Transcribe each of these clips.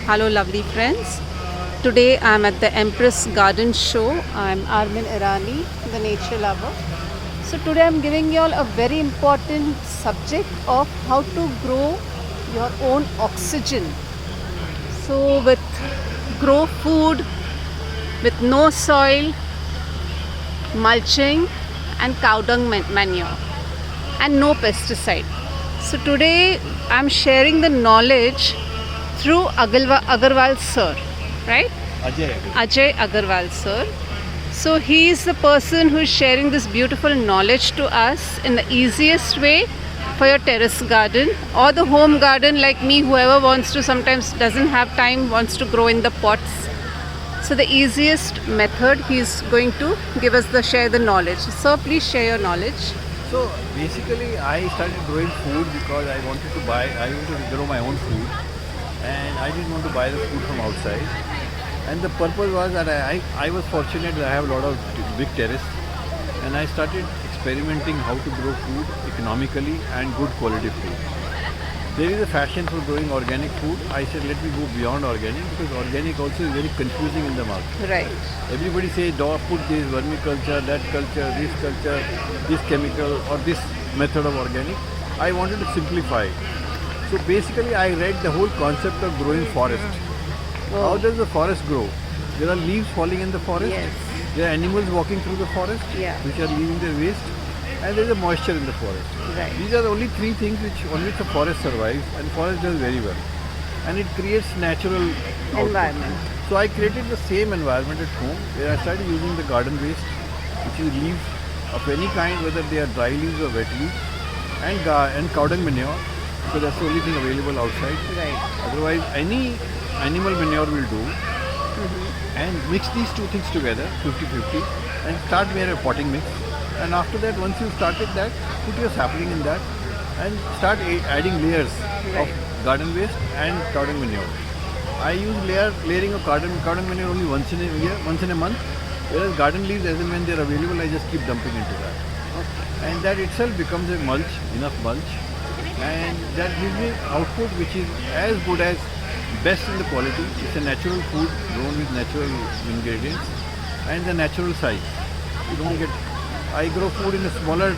Hello, lovely friends. Today I'm at the Empress Garden Show. I'm Armin Irani, the nature lover. So today I'm giving you all a very important subject of how to grow your own oxygen. So with grow food with no soil, mulching and cow dung manure and no pesticide. So today I'm sharing the knowledge through Agarwal sir, right? Ajay Agarwal sir. So he is the person who is sharing this beautiful knowledge to us in the easiest way for your terrace garden or the home garden like me, whoever wants to, sometimes doesn't have time, wants to grow in the pots. So the easiest method he is going to give us share the knowledge. So please share your knowledge. So basically, I started growing food because I wanted to grow my own food, and I didn't want to buy the food from outside. And the purpose was that I was fortunate that I have a lot of big terrace, and I started experimenting how to grow food economically and good quality food. There is a fashion for growing organic food. I said, let me go beyond organic because organic also is very confusing in the market. Right. Everybody says, put this vermiculture, that culture, this chemical or this method of organic. I wanted to simplify it. So basically I read the whole concept of growing forest. How does the forest grow? There are leaves falling in the forest. Yes. There are animals walking through the forest which are leaving their waste. And there is a moisture in the forest. Right. These are the only three things on which the forest survives, and forest does very well. And it creates natural environment. Output. So I created the same environment at home where I started using the garden waste, which is leaves of any kind, whether they are dry leaves or wet leaves, and cow dung manure, because that's the only thing available outside. Right. Otherwise, any animal manure will do. And mix these two things together, 50-50, and start with a potting mix. And after that, once you started that, put your sapling in that and start adding layers of garden waste and cow dung manure. I use layering of cow dung manure only once in a month, whereas garden leaves, as and when they are available, I just keep dumping into that. Okay. And that itself becomes a mulch, enough mulch, and that gives me output which is as good as best in the quality. It's a natural food grown with natural ingredients and the natural size. You don't get. I grow food in a smaller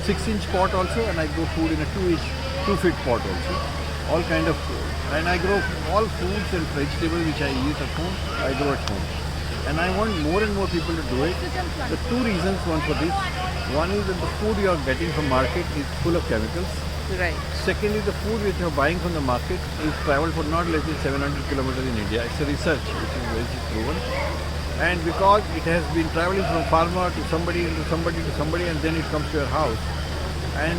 6-inch pot also, and I grow food in a 2-feet pot also. All kind of food. And I grow all foods and vegetables which I eat at home, I grow at home. And I want more and more people to do it. The two reasons, one for this. One is that the food you are getting from market is full of chemicals. Right. Secondly, the food which you are buying from the market is traveled for not less than 700 kilometers in India. It's a research which is proven. And because it has been traveling from farmer to somebody, and then it comes to your house, and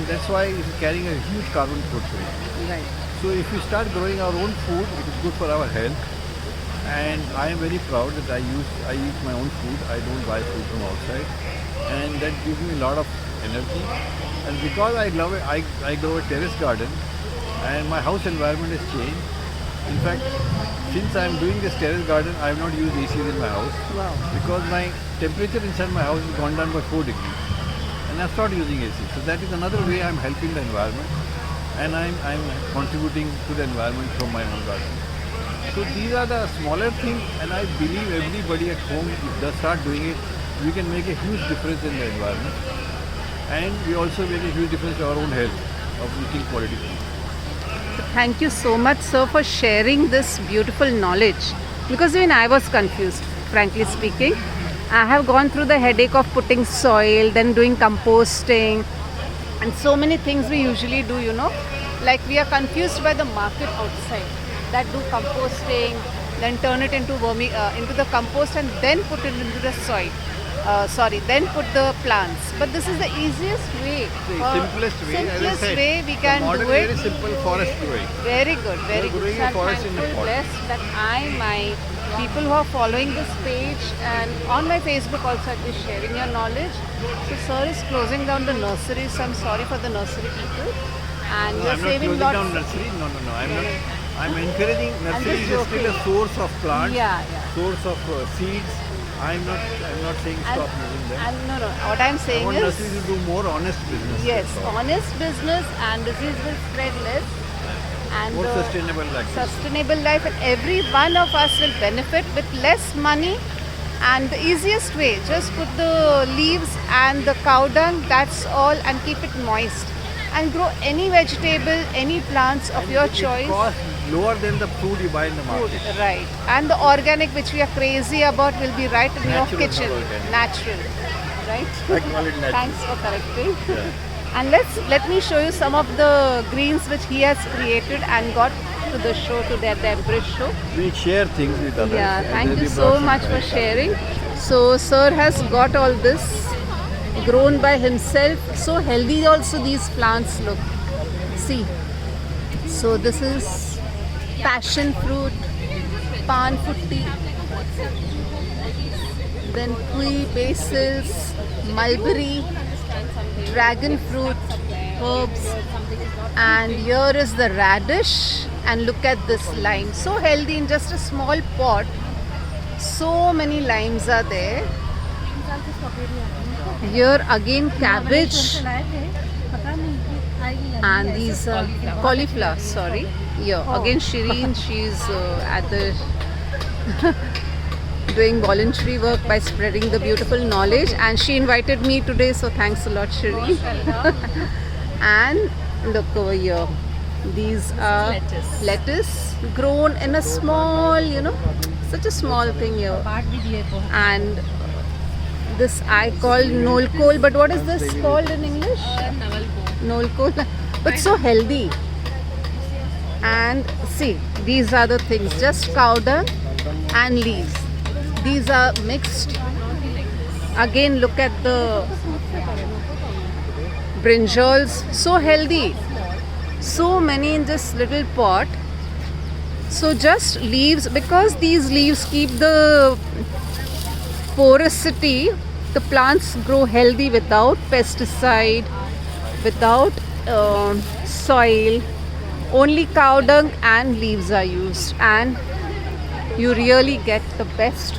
that's why it is carrying a huge carbon footprint. Right. So if we start growing our own food, it is good for our health. And I am very proud that I eat my own food. I don't buy food from outside, and that gives me a lot of energy. And because I love it, I grow a terrace garden, and my house environment has changed. In fact, since I am doing this terrace garden, I have not used ACs in my house. Wow. Because my temperature inside my house has gone down by 4 degrees. And I have started using AC. So that is another way I am helping the environment. And I am contributing to the environment from my own garden. So these are the smaller things, and I believe everybody at home, if they start doing it, we can make a huge difference in the environment. And we also make a huge difference to our own health of eating quality food. Thank you so much, sir, for sharing this beautiful knowledge. Because when I was confused, frankly speaking, I have gone through the headache of putting soil, then doing composting, and so many things we usually do, like we are confused by the market outside that do composting, then turn it into into the compost and then put it into the soil. Then put the plants. But this is the easiest way. Simplest way, as I said, way we can model do it. Very simple forest growing. Very good, very good. Growing So a I'm forest in a thankful, pot. blessed that my people who are following this page and on my Facebook also I'll be sharing your knowledge. So sir is closing down the nursery, so I'm sorry for the nursery people. And No, you're I'm not saving closing lots. down nursery. No. I'm not. I'm encouraging nursery just is still a joking. source of plants, Yeah. source of seeds. I'm not saying stop using them. And no. What I'm I saying want is, nurseries to do more honest business. yes, that's all. honest business and disease will spread less. and More sustainable like this. sustainable life, and every one of us will benefit with less money. And the easiest way, just put the leaves and the cow dung, that's all, and keep it moist. And grow any vegetable, any plants of your It choice. costs lower than the food you buy in the Food, market. right. And the organic, which we are crazy about, will be right in your Natural, not kitchen. organic. Natural. Right? I call it natural. Thanks for correcting. Yeah. And let me show you some of the greens which he has created and got to the show, to the Empress show. We share things with others. Yeah, and thank then you we so brought much some for fresh sharing. So sir has got all this grown by himself. So healthy also these plants look. See. So this is passion fruit, pan futti, then kui, basils, mulberry, dragon fruit, herbs, and here is the radish, and look at this lime. So healthy in just a small pot. So many limes are there. Here again cabbage, and these cauliflower, sorry. Here again Shireen, she's at the doing voluntary work by spreading the beautiful knowledge, and she invited me today, so thanks a lot Shireen. And look over here, these are lettuce grown in a small, such a small thing here. And this I call nolkol, but what is this called in English? Nolkol, but so healthy. And see, these are the things, just cow dung and leaves. These are mixed. Again, look at the brinjals, so healthy. So many in this little pot. So just leaves, because these leaves keep the porosity. The plants grow healthy without pesticide, without soil. Only cow dung and leaves are used, and you really get the best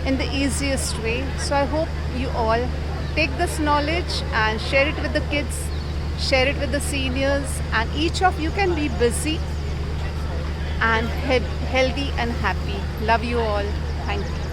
in the easiest way. So I hope you all take this knowledge and share it with the kids, share it with the seniors, and each of you can be busy and healthy and happy. Love you all. Thank you.